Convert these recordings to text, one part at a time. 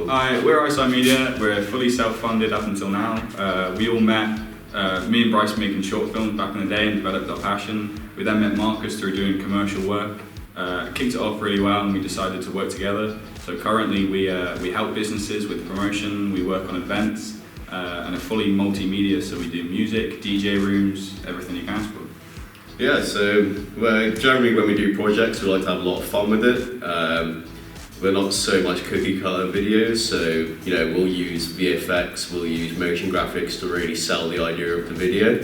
Or? We're ISI Media. We're fully self-funded up until now. We all met, me and Bryce making short films back in the day and developed our passion. We then met Marcus through doing commercial work. Kicked it off really well and we decided to work together. So currently we help businesses with promotion, we work on events, and are fully multimedia, so we do music, DJ rooms, everything you can ask for. Yeah, so generally when we do projects we like to have a lot of fun with it. We're not so much cookie cutter videos, so we'll use VFX, we'll use motion graphics to really sell the idea of the video.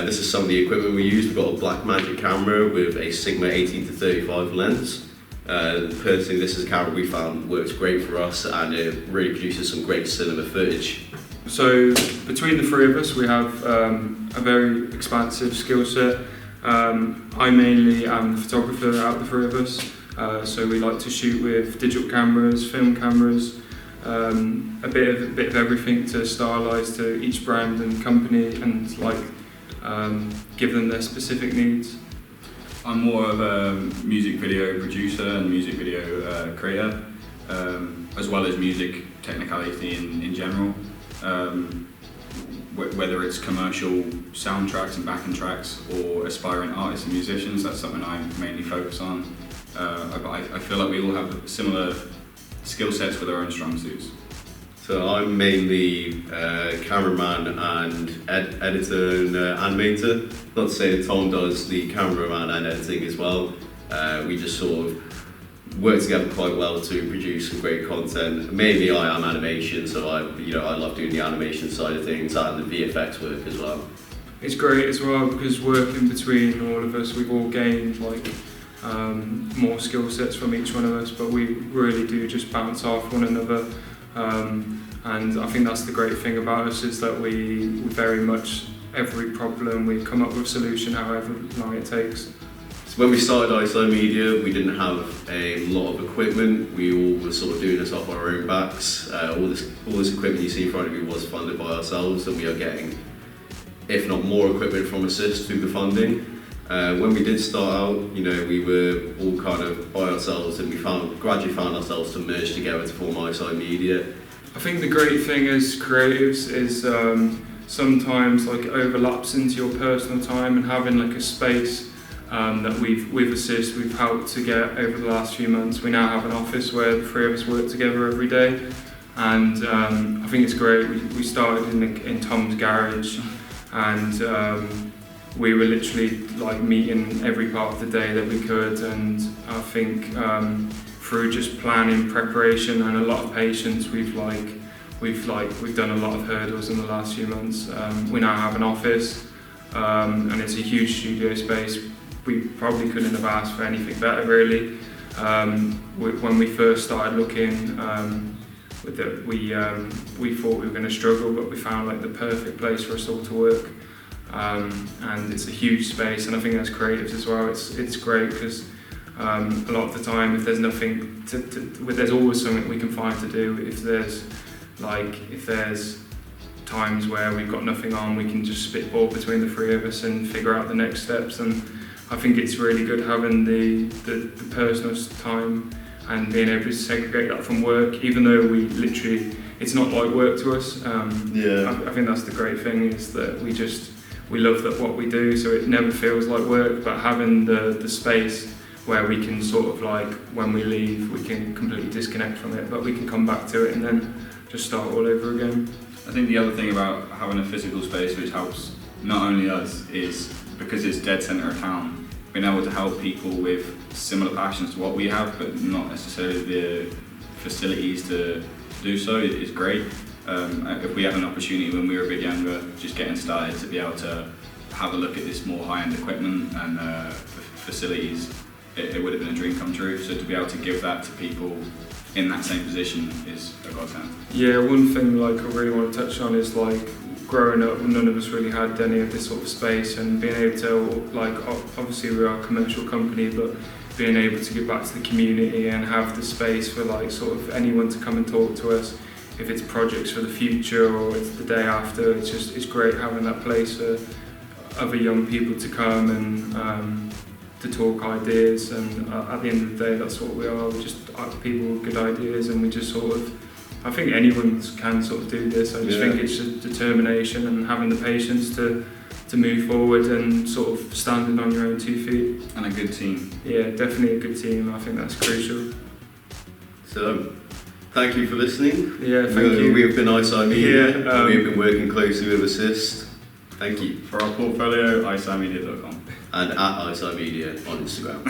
This is some of the equipment we use. We've got a Blackmagic camera with a Sigma 18-35 lens. Personally, this is a camera we found works great for us and it really produces some great cinema footage. So between the three of us we have a very expansive skill set. I mainly am the photographer out of the three of us, so we like to shoot with digital cameras, film cameras, a bit of everything to stylise to each brand and company and give them their specific needs. I'm more of a music video producer and music video creator, as well as music technicality in general. Whether it's commercial soundtracks and backing tracks or aspiring artists and musicians, that's something I mainly focus on. I feel like we all have similar skill sets with our own strong suits. So I'm mainly cameraman and editor and animator. Not to say that Tom does the cameraman and editing as well. We just sort of work together quite well to produce some great content. Mainly I am animation, so I love doing the animation side of things and the VFX work as well. It's great as well because working between all of us, we've all gained more skill sets from each one of us, but we really do just bounce off one another. And I think that's the great thing about us is that we very much, every problem we come up with a solution however long it takes. So when we started ISI Media we didn't have a lot of equipment, we all were sort of doing this off our own backs. All this equipment you see in front of you was funded by ourselves and we are getting, if not more equipment from Assist through the funding. When we did start out, we were all kind of by ourselves and we gradually found ourselves to merge together to form ISI Media. I think the great thing as creatives is sometimes overlaps into your personal time and having a space that we've Assist, we've helped to get over the last few months. We now have an office where the three of us work together every day and I think it's great. We started in Tom's garage and we were literally meeting every part of the day that we could, and I think through just planning, preparation, and a lot of patience, we've done a lot of hurdles in the last few months. We now have an office, and it's a huge studio space. We probably couldn't have asked for anything better, really. When we first started looking, we thought we were going to struggle, but we found the perfect place for us all to work. And it's a huge space, and I think as creatives as well, it's great because a lot of the time, if there's nothing there's always something we can find to do. If there's times where we've got nothing on, we can just spitball between the three of us and figure out the next steps. And I think it's really good having the personal time and being able to segregate that from work, even though it's not like work to us. I think that's the great thing is that we love what we do, so it never feels like work, but having the space where we can sort of when we leave, we can completely disconnect from it, but we can come back to it and then just start all over again. I think the other thing about having a physical space which helps not only us is because it's dead centre of town, being able to help people with similar passions to what we have, but not necessarily the facilities to do so is great. If we had an opportunity when we were a bit younger, just getting started, to be able to have a look at this more high-end equipment and facilities, it would have been a dream come true. So to be able to give that to people in that same position is a godsend. Yeah, one thing I really want to touch on is growing up, none of us really had any of this sort of space, and being able to obviously we are a commercial company, but being able to give back to the community and have the space for sort of anyone to come and talk to us. If it's projects for the future or it's the day after, it's great having that place for other young people to come and to talk ideas. And at the end of the day, that's what we are. We're just people with good ideas, and we just sort of I think anyone can sort of do this. I just think it's just determination and having the patience to move forward and sort of standing on your own 2 feet. And a good team. Yeah, definitely a good team. I think that's crucial. So, thank you for listening. Yeah, thank you. We have been ISI Media, Yeah, and we have been working closely with Assist. Thank you. For our portfolio, isimedia.com. And at ISI Media on Instagram.